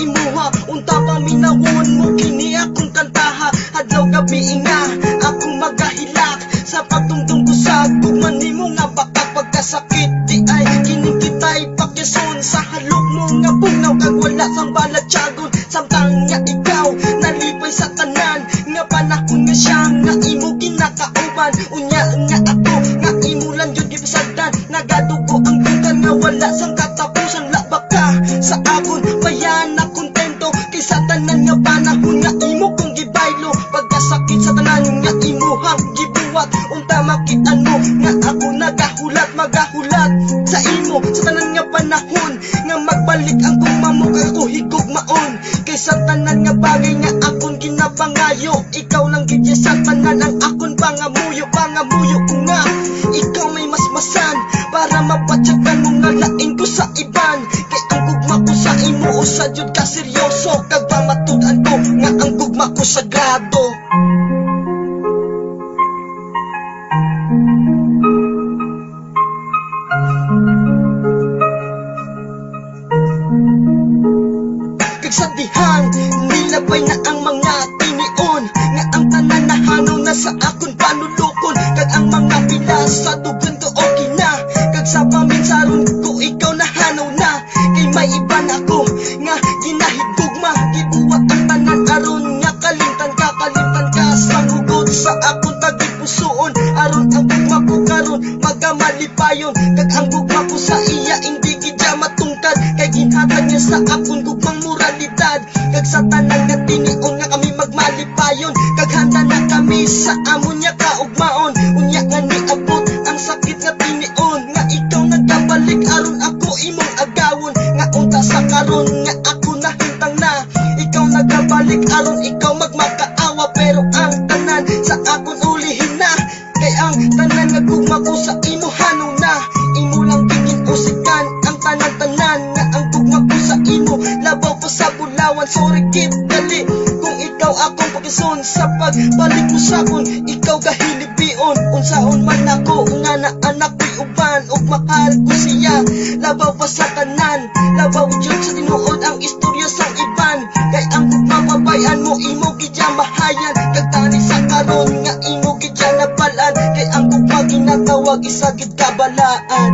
imuha. Unta paminawon mo kini akong kantaha. Adlaw gabi nga akong magahilak sa pagtungtong ko sa gugman nimo nga baka pagkasakit. Di ay kining kita'y pakyason sa halok mo nga bunaw kag wala sang balatyagon. Samtang nga ikaw nalipay sa tanan nga panahon nga siya nga imo kinakauban. Unya nga ako nga imo lang jud gipasagdan. Nagadugo ang dugan nga wala sang katapusan. Labak ka sa akon bayan na kontento kay sa tanan nga panahon nga imo kong gibaylo. Pagkasakit sa tanan nga imuhang gibuwat. Unta makitaan mo nga ako nagahulat magahulat sa imo sa tanan nga panahon nga magbalik ang kumamo kay ako higugmaon. Kay sa tanan nga bagay nga akon ginapangayo, ikaw lang gid sa tanan ang akon pangamuyo. Pangamuyo ko nga ikaw may masmasan para mapatyagan mo nga lain ko sa iban. Kay ang gugma ko sa imo usa jud ka seryoso kag pamatud-an ko nga ang gugma ko sagrado. Kagsadihan nilabay na ang mga tinion nga ang tanan nahanaw na sa akon panulukon. Kag ang mga pilas sa dugon ko okay na. Kag sa paminsaron ko ikaw nahanaw na. Kay may iban ako nga ginahigugma. Gibuwat ang tanan aron nga kalimtan ka sa hugot sa akon tagipusoon. Aron ang gugma ko karon magamalipayon. Kag ang gugma ko sa iya hindi gidya matungkad. Kay ginhatag niya sa akon gugmang moralidad. Kag sa tanan nga tinion nga kami magmalipayon. Kag handa na kami sa amon niya kaugmaon. Unya nga niabot ang sakit nga tinion nga ikaw nagkabalik aron ako imong agawon. Nga unta sa karon nga ako nahintang na ikaw nagkabalik aron ikaw magmakaawa. Pero ang tanan sa akon ulihin na. Kay ang tanan nga gugma ko sa imo hanaw na. Imo lang tingin usikan ang tanan-tanan nga ang gugma ko sa imo labaw pa sa bulawan. Sorry kid dali kung ikaw akong pakison sa pagbalik mo sa akon. Ikaw kahilibion unsaon man ako nga na anak ko'y uban ug mahal ko siya. Labaw pa sa tanan labaw jud sa tinuod ang istorya sang iban. Kay ang gugmapabayan mo imo gidya mahayan. Kag tani sa karon nga imo gidya nabalaan. Kay ang gugma ginatawag isa gid kabalaan.